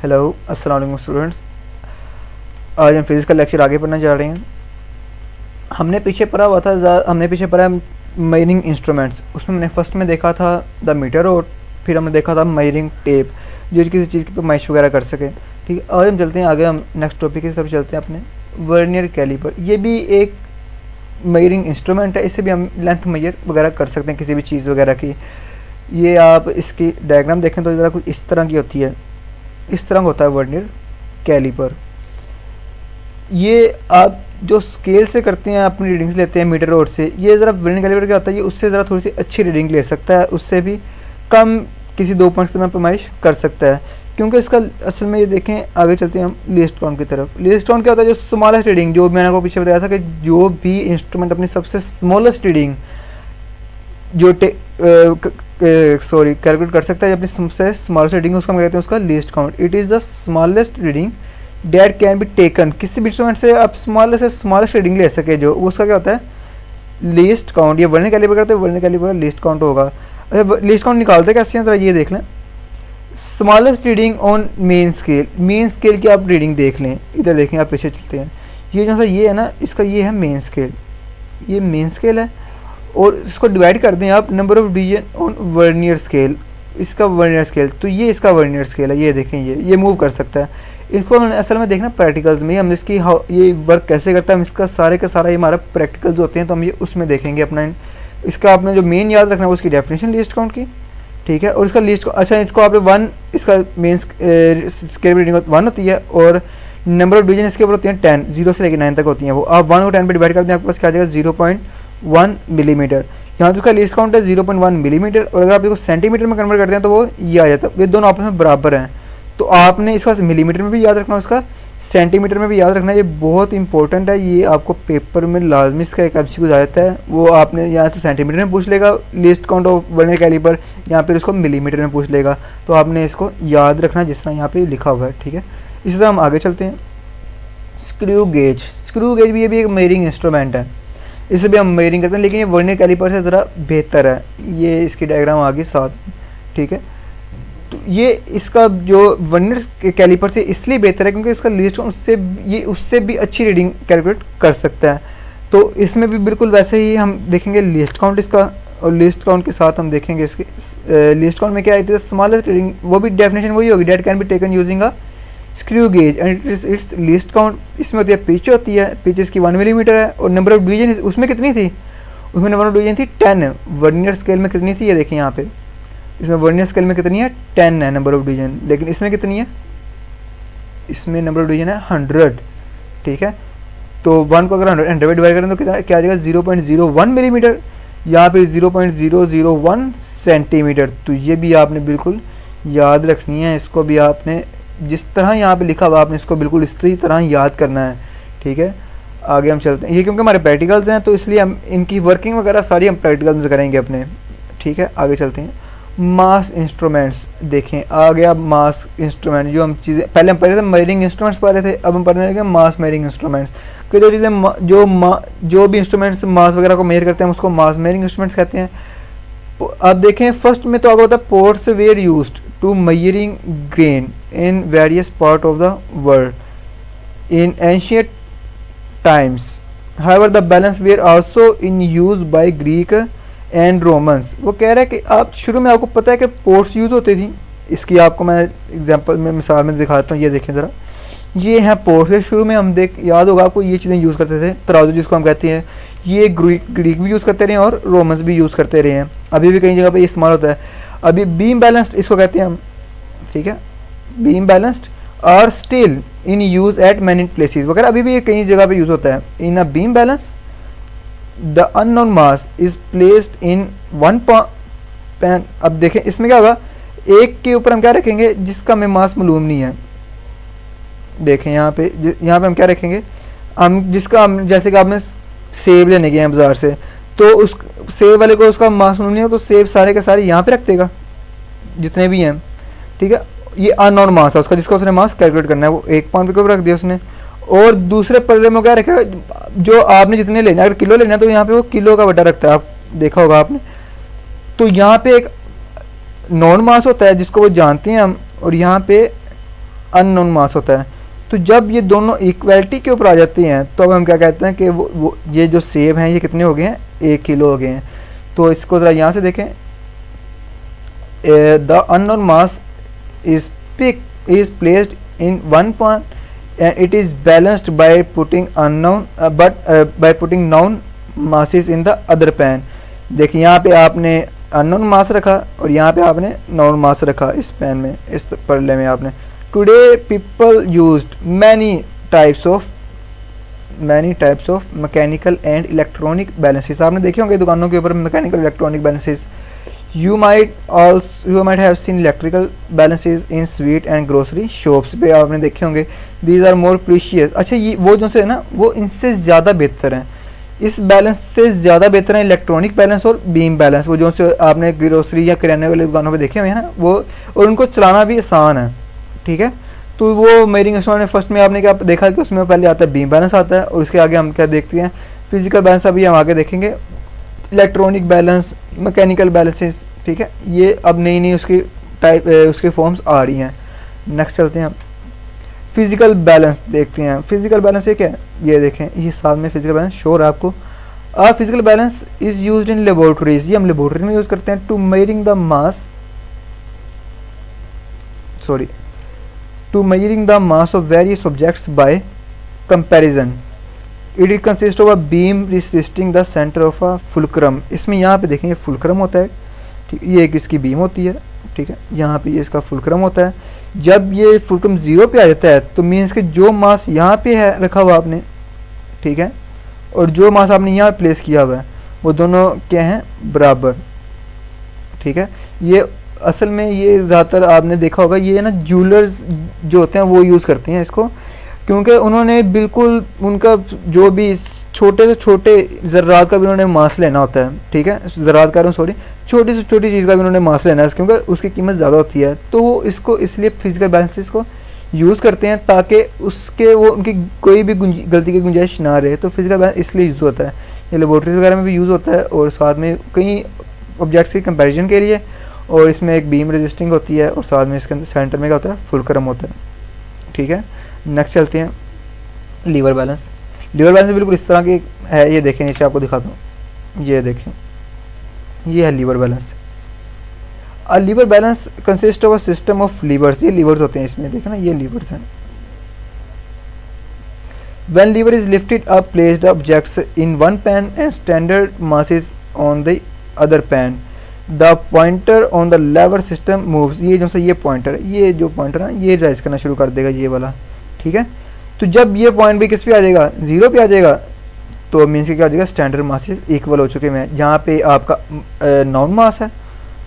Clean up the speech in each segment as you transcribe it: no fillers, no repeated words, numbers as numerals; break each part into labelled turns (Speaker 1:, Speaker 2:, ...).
Speaker 1: Hello अस्सलाम वालेकुम students. आज हम फिज़िक्स का लेक्चर आगे पढ़ना जा रहे हैं। हमने पीछे पढ़ा मेजरिंग इंस्ट्रूमेंट्स। उसमें हमने फर्स्ट में देखा था द मीटर रोड, फिर हमने देखा था मेजरिंग टेप जो किसी चीज़ की पैमाइश वगैरह कर सके। ठीक है, आज हम चलते हैं आगे, हम नेक्स्ट टॉपिक की तरफ चलते हैं अपने वर्नियर कैलिपर। ये भी एक मेजरिंग इंस्ट्रूमेंट है, इससे भी हम लेंथ मेजर वगैरह कर सकते हैं किसी भी चीज़ वगैरह की। ये आप इसकी डायग्राम देखें तो ज़रा कुछ इस तरह की होती है, इस तरह होता है वर्नियर कैलिपर। ये आप जो स्केल से करते हैं, अपनी रीडिंग्स लेते हैं मीटर रोड से, ये ज़रा वर्नियर कैलिपर क्या होता है, ये उससे ज़रा थोड़ी सी अच्छी रीडिंग ले सकता है, उससे भी कम किसी 2 पॉइंट्स में पैमाइश कर सकता है। क्योंकि इसका असल में ये देखें, आगे चलते हैं हम लीस्ट काउंट की तरफ। लीस्ट काउंट क्या होता है, जो स्मॉलेस्ट रीडिंग, जो मैंने आपको पीछे बताया था कि जो भी इंस्ट्रूमेंट अपनी सबसे स्मॉलेस्ट रीडिंग जो कैलकुलेट कर सकता है, अपनी सबसे स्मॉलेस्ट रीडिंग, उसका हम कहते हैं उसका least count. It is the smallest reading date can be taken. किसी भी इंस्ट्रूमेंट से आप स्मॉलेस्ट से स्मॉलेस्ट रीडिंग ले सके, जो उसका क्या होता है लीस्ट काउंट। ये वर्नियर कैलिपर करते हैं, वर्नियर कैलिपर लीस्ट काउंट होगा। अच्छा, लीस्ट काउंट निकालते कैसे हैं, ज़रा ये देख लें। Smallest reading on main scale, main scale की आप रीडिंग देख लें, इधर देखें, आप पीछे चलते हैं। ये जो सा ये है ना, इसका ये है मेन स्केल, ये मेन स्केल है, और इसको डिवाइड कर दें आप number of division on vernier scale, इसका वर्नियर स्केल, तो ये इसका वर्नियर स्केल है। ये देखें, ये मूव कर सकता है। इसको हमने असल में देखना प्रैक्टिकल्स में, हम इसकी ये वर्क कैसे करता है, हम इसका सारे का सारा ये हमारा प्रैक्टिकल्स होते हैं, तो हम ये उसमें देखेंगे अपना। इसका आपने जो मेन याद रखना है वो उसकी डेफिनेशन लीस्ट काउंट की, ठीक है। और इसका लीस्ट, अच्छा, इसको आपने 1, इसका मेन स्केल रीडिंग 1 होती है, और नंबर ऑफ डिवीजन इसके ऊपर होती हैं 10, 0 से लेकर 9 तक होती हैं। वो आप 1 को 10 पर डिवाइड करते हैं, आपके पास क्या आ जाएगा 0.1 मिलीमीटर। यहाँ तो उसका लीस्ट काउंट है 0.1 मिलीमीटर, और अगर आप इसको सेंटीमीटर में कन्वर्ट करते हैं तो वो ये आ जाता है। ये दोनों आपस में बराबर हैं, तो आपने इसका मिलीमीटर में भी याद रखना, उसका सेंटीमीटर में भी याद रखना। ये बहुत इंपॉर्टेंट है, ये आपको पेपर में लाजमी इसका एक एमसीक्यू आ जाता है। वो आपने यहाँ से सेंटीमीटर में पूछ लेगा least count of vernier calliper, यहाँ पर उसको मिलीमीटर में पूछ लेगा, तो आपने इसको याद रखना जिस तरह यहाँ पे लिखा हुआ है, ठीक है। इसी तरह हम आगे चलते हैं। स्क्रू गेज, स्क्रू गेज भी ये भी एक मेजरिंग इंस्ट्रूमेंट है, इसे भी हम मेजरिंग करते हैं, लेकिन ये वर्नियर कैलिपर से ज़रा बेहतर है। ये इसकी डायग्राम आगे साथ, ठीक है। तो ये इसका जो वर्नियर कैलिपर से इसलिए बेहतर है क्योंकि इसका लीस्ट काउंट उससे भी अच्छी रीडिंग कैलकुलेट कर सकता है। तो इसमें भी बिल्कुल वैसे ही हम देखेंगे लीस्ट काउंट इसका, और लीस्ट काउंट के साथ हम देखेंगे इसके लीस्ट काउंट में क्या है, इट इज स्मॉलेस्ट रीडिंग, वो भी डेफिनेशन वही होगी, date can be taken using a screw gauge and it's least count. इसमें होती है पिच, होती है पिच इसकी 1 मिलीमीटर है, और नंबर ऑफ डिवीजन उसमें कितनी थी, उसमें नंबर ऑफ डिवीजन थी 10। वर्नियर स्केल में कितनी थी, ये देखें यहाँ पे, इसमें वर्नियर स्केल में कितनी है 10 है नंबर ऑफ डिवीजन, लेकिन इसमें कितनी है, इसमें नंबर ऑफ डिवीजन है 100, ठीक है। तो 1 को अगर 100 डिवाइड करें तो क्या आ जाएगा 0.01 मिलीमीटर, यहाँ पे 0.001 सेंटीमीटर। तो ये भी आपने बिल्कुल याद रखनी है, इसको भी आपने जिस तरह यहाँ पे लिखा हुआ आपने इसको बिल्कुल इसी तरह याद करना है, ठीक है। आगे हम चलते हैं, ये क्योंकि हमारे प्रैक्टिकल्स हैं तो इसलिए हम इनकी वर्किंग वगैरह सारी हम प्रैक्टिकल्स करेंगे अपने, ठीक है। आगे चलते हैं। मास इंस्ट्रूमेंट्स देखें, आ गया मास इंस्ट्रूमेंट। जो हम चीज़ें पहले हम पढ़ रहे थे मेजरिंग इंस्ट्रूमेंट्स पढ़ रहे थे, अब हम पढ़ने लगे मास मेजरिंग इंस्ट्रूमेंट्स। कि जो चीज़ें जो भी इंस्ट्रूमेंट्स मास वगैरह को मेजर करते हैं उसको मास मेजरिंग इंस्ट्रूमेंट्स कहते हैं। अब देखें, फर्स्ट में तो आगे होता है ports were used to measuring grain in various part of the world in ancient times. However, the balance were also in use by Greek and Romans. वो कह रहा है कि आप शुरू में आपको पता है कि पोर्ट्स यूज़ होती थी, इसकी आपको मैं एग्जांपल में मिसाल में दिखाता हूँ। ये देखें ज़रा, ये है पोर्ट्स। शुरू में हम याद होगा आपको, ये चीज़ें यूज़ करते थे, तराजू जिसको हम कहते हैं, ये ग्रीक भी यूज़ करते रहे और रोमन्स भी यूज़ करते रहे हैं, अभी भी कई जगह पर इस्तेमाल होता है। अभी बीम बैलेंस्ड इसको कहते हैं हम, ठीक है, बीम बैलेंस्ड और still in use eight many places वगैरह, अभी भी ये कई जगह पे यूज होता है। In a beam balance the unknown mass is placed in one pan. अब देखें इसमें क्या होगा, एक के ऊपर हम क्या रखेंगे जिसका हमें मास मालूम नहीं है। देखें यहाँ पे हम क्या रखेंगे, हम जिसका हम, जैसे कि आपने सेब लेने गए हैं बाजार से, तो उस सेब वाले को उसका मास मालूम नहीं है, तो सेब सारे के सारे यहाँ पे रख देगा जितने भी हैं, ठीक है। ये अननोन मास है उसका, जिसका उसने मास कैलकुलेट करना है, वो 1 पाउंड पे रख दिया उसने। और दूसरे पल्ले में क्या रखा, जो आपने जितने लेना है, अगर किलो लेना है तो यहाँ पे वो किलो का बटा रखता है, आप देखा होगा आपने। तो यहाँ पे एक नॉन मास होता है जिसको वो जानते हैं हम, और यहाँ पे अननोन मास होता है। तो जब ये दोनों इक्वलिटी के ऊपर आ जाती हैं तो अब हम क्या कहते हैं कि वो ये जो सेब हैं ये कितने हो गए हैं, 1 किलो हो गए हैं। तो इसको ज़रा यहाँ से देखें, the unknown mass is placed in one point and it is balanced by putting unknown by putting known masses in the other pan. देखिए यहाँ पे आपने अननोन मास रखा और यहाँ पे आपने नोन मास रखा इस पैन में, इस पल्ले में आपने। Today people used many types of mechanical and electronic balances. आपने देखे होंगे दुकानों के ऊपर mechanical electronic balances. You might have seen electrical balances in sweet and grocery shops पे आपने देखे होंगे। These are more precious. अच्छा, ये वो जो से है ना वो इनसे ज़्यादा बेहतर हैं, इस बैलेंस से ज़्यादा बेहतर है इलेक्ट्रॉनिक बैलेंस और बीम बैलेंस। वो जो से आपने ग्रोसरी या किराने वाली दुकानों पे देखे हुए हैं ना वो, और उनको चलाना भी आसान है, ठीक है। तो वो मेयरिंग इंस्ट्रूमेंट में फर्स्ट में आपने क्या देखा कि उसमें पहले आता है बीम बैलेंस आता है, और उसके आगे हम क्या देखते हैं, फिजिकल बैलेंस। अभी हम आगे देखेंगे इलेक्ट्रॉनिक बैलेंस, मैकेनिकल बैलेंसेस, ठीक है। ये अब नई नई उसकी टाइप उसके फॉर्म्स आ रही हैं। नेक्स्ट चलते हैं, फिजिकल बैलेंस देखते हैं। फिजिकल बैलेंस ये क्या है, ये देखें, ये साथ में फिजिकल बैलेंस शो है आपको। Physical balance is used in laboratories, ये हम लेबोरेटरी में यूज़ करते हैं। To measuring the mass of various objects by comparison. It is consist of a beam resisting the centre of a fulcrum. इसमें यहाँ पे देखेंगे फुलक्रम होता है, ठीक, ये एक इसकी बीम होती है, ठीक है। यहाँ पे ये इसका फुलक्रम होता है। जब ये फुलक्रम 0 पे आ जाता है तो मीन्स कि जो मास यहाँ पे है रखा हुआ आपने, ठीक है, और जो मास आपने यहाँ प्लेस किया हुआ है वो दोनों क्या हैं, बराबर, ठीक है। ये असल में ये ज़्यादातर आपने देखा होगा, ये ना ज्वेलर्स जो होते हैं वो यूज़ करते हैं इसको, क्योंकि उन्होंने बिल्कुल उनका जो भी छोटे से छोटे ज़रात का भी उन्होंने मास लेना होता है, ठीक है। ज़रात का सॉरी, छोटी से छोटी चीज़ का भी उन्होंने मास लेना है क्योंकि उसकी कीमत ज़्यादा होती है। तो वो इसको इसलिए फिजिकल बैलेंसेस को यूज़ करते हैं ताकि उसके वो उनकी कोई भी गलती की गुंजाइश ना रहे। तो फिजिकल बैलेंस इसलिए यूज़ होता है, ये लेबोरेटरीज वगैरह में भी यूज़ होता है और साथ में कई ऑब्जेक्ट्स की कंपेरिजन के लिए। और इसमें एक बीम रेजिस्टिंग होती है और साथ में इसके अंदर सेंटर में क्या होता है, फुलक्रम होता है, ठीक है। नेक्स्ट चलते हैं, लीवर बैलेंस। लीवर बैलेंस बिल्कुल इस तरह की है, ये देखें, नीचे आपको दिखाता हूँ, ये देखें, ये है lever balance. A lever balance consist of a system of levers. ये लीवर्स होते हैं इसमें, देखो ना, ये लीवर्स हैं। When lever is lifted up placed objects in one pan and standard masses on the other pan, the pointer on the lever system moves. ये जो सा ये पॉइंटर है, ये जो पॉइंटर है ये राइज करना शुरू कर देगा, ये वाला, ठीक है। तो जब ये पॉइंट भी किस पे आ जाएगा, 0 पे आ जाएगा, तो मीन्स क्या हो जाएगा, स्टैंडर्ड मासेस इक्वल हो चुके हैं। जहाँ पे आपका नॉन मास है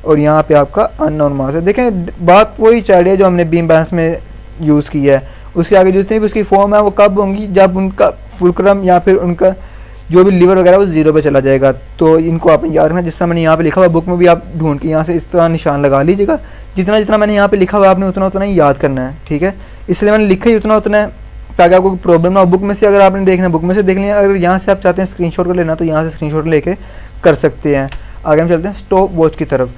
Speaker 1: और यहाँ पे आपका अननोन मास है। देखें, बात वही चल रही है जो हमने बीम बैलेंस में यूज़ की है। उसके आगे जितनी भी उसकी फॉर्म है वो कब होंगी, जब उनका फुलक्रम या फिर उनका जो भी लीवर वगैरह वो 0 पे चला जाएगा। तो इनको आपने याद रखना, जिस तरह मैंने यहाँ पे लिखा हुआ, बुक में भी आप ढूंढ के यहाँ से इस तरह निशान लगा लीजिएगा। जितना जितना मैंने यहाँ पे लिखा हुआ आपने उतना उतना ही याद करना है, ठीक है। इसलिए मैंने लिखा ही उतना उतना है ताकि आपको प्रॉब्लम ना हो। बुक में से अगर आपने देखना, बुक में से देख लिया। अगर यहाँ से आप चाहते हैं स्क्रीनशॉट कर लेना तो यहाँ से स्क्रीनशॉट लेके कर सकते हैं। आगे हम चलते हैं स्टॉप वॉच की तरफ।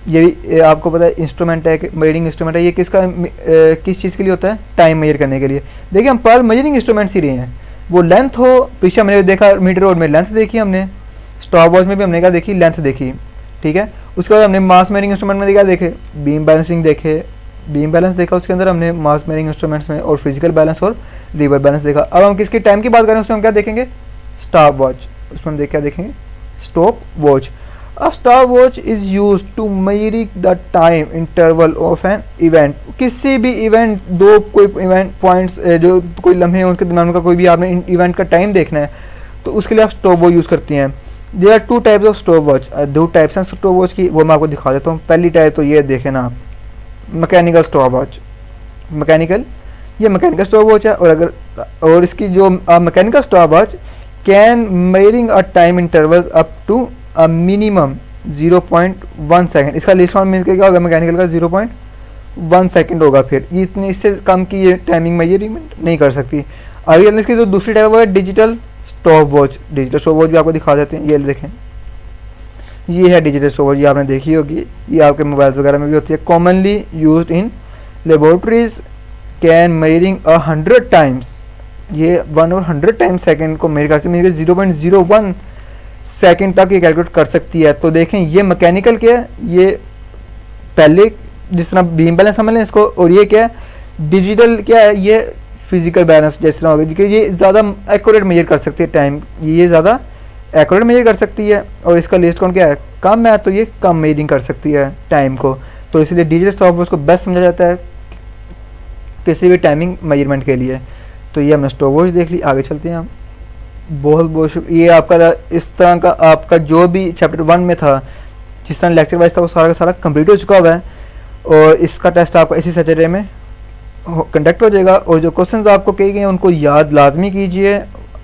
Speaker 1: ये आपको पता है इंस्ट्रूमेंट है, मेजरिंग इंस्ट्रूमेंट है। ये किसका किस चीज़ के लिए होता है, टाइम मेजर करने के लिए। देखिए, हम पर मेजरिंग इंस्ट्रूमेंट्स ही रहे हैं, वो लेंथ हो, पीछे हमने देखा मीटर रोड में लेंथ देखी हमने, स्टॉप वॉच में भी हमने क्या देखी, लेंथ देखी, ठीक है। उसके बाद हमने मास मेजरिंग इंस्ट्रूमेंट में क्या देखे, बीम बैलेंसिंग देखे, बीम बैलेंस देखा उसके अंदर हमने मास मेजरिंग इंस्ट्रूमेंट्स में, और फिजिकल बैलेंस और लीवर बैलेंस देखा। अब हम किसकी टाइम की बात करें, उसमें हम क्या देखेंगे, स्टॉप वॉच। उसमें हम क्या देखेंगे, stop watch. A stopwatch is used to measure the time interval of an event। किसी भी इवेंट, दो कोई इवेंट पॉइंट्स जो कोई लम्हे हैं उनके दरमियान का कोई भी आपने इवेंट का टाइम देखना है तो उसके लिए आप स्टॉप वॉच यूज़ करती हैं। There are 2 types of stopwatch. 2 types हैं स्टॉप वॉच की, वो मैं आपको दिखा देता हूँ। पहली टाइप तो ये देखें ना आप, मैकेनिकल स्टॉप वॉच। मैकेनिकल, ये मैकेनिकल स्टॉप वॉच है। और इसकी जो mechanical stopwatch can measuring a time intervals up to minimum 0.1 second. इसका लिस्ट फॉर्म मीन्स क्या होगा, मैकेनिकल का 0.1 सेकेंड होगा। फिर ये इतनी, इससे कम की ये टाइमिंग मेजरमेंट नहीं कर सकती। आगे इसकी जो दूसरी टाइप है digital stop watch. Digital stop watch भी आपको दिखा देते हैं, ये देखें, ये है डिजिटल स्टॉप वॉच। ये आपने देखी होगी, ये आपके मोबाइल्स वगैरह में भी होती है। Commonly used in laboratories can measuring 100 times, ये 1/100 टाइम्स सेकेंड को मेजर कर सकती है, 0.01 सेकेंड तक ये कैलकुलेट कर सकती है। तो देखें ये मैकेनिकल क्या है, ये पहले जिस तरह बीम बैलेंस समझ लें इसको, और ये क्या है डिजिटल क्या है, ये फिजिकल बैलेंस जिस तरह होगा, क्योंकि ये ज़्यादा एक्यूरेट मेजर कर सकती है टाइम, ये ज़्यादा एक्यूरेट मेजर कर सकती है, और इसका लीस्ट काउंट क्या है कम है, तो ये कम मेजरिंग कर सकती है टाइम को। तो इसलिए डिजिटल स्टॉपवॉच को बेस्ट समझा जाता है किसी भी टाइमिंग मेजरमेंट के लिए। तो ये हमने स्टॉपवॉच देख ली, आगे चलते हैं हम। बहुत बहुत शुक्रिया। ये आपका इस तरह का आपका जो भी चैप्टर 1 में था, जिस तरह लेक्चर वाइज था, वो सारा का सारा कंप्लीट हो चुका हुआ है, और इसका टेस्ट आपका इसी सैटरडे में कंडक्ट हो जाएगा। और जो क्वेश्चंस आपको कहे गए हैं उनको याद लाजमी कीजिए,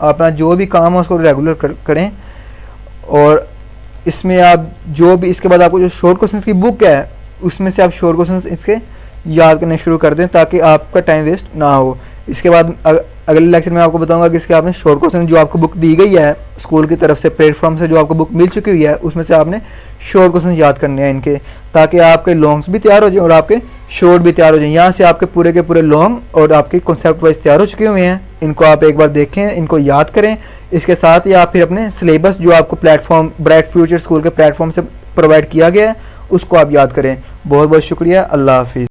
Speaker 1: अपना जो भी काम है उसको रेगुलर करें। और इसमें आप जो भी इसके बाद आपको जो शॉर्ट क्वेश्चंस की बुक है उसमें से आप शॉर्ट क्वेश्चंस इसके याद करने शुरू कर दें, ताकि आपका टाइम वेस्ट ना हो। इसके बाद अगले लेक्चर में आपको बताऊंगा कि इसके आपने शॉर्ट क्वेश्चन जो आपको बुक दी गई है स्कूल की तरफ से, प्लेटफॉर्म से जो आपको बुक मिल चुकी हुई है, उसमें से आपने शॉर्ट क्वेश्चन याद करने हैं इनके, ताकि आपके लॉन्ग्स भी तैयार हो जाए और आपके शॉर्ट भी तैयार हो जाए। यहाँ से आपके पूरे के पूरे लॉन्ग और आपके कॉन्सेप्ट वाइज तैयार हो चुके हुए हैं। इनको आप एक बार देखें, इनको याद करें। इसके साथ ही आप फिर अपने सिलेबस जो आपको प्लेटफॉर्म ब्राइट फ्यूचर स्कूल के प्लेटफॉर्म से प्रोवाइड किया गया है उसको आप याद करें। बहुत बहुत शुक्रिया, अल्लाह हाफिज़।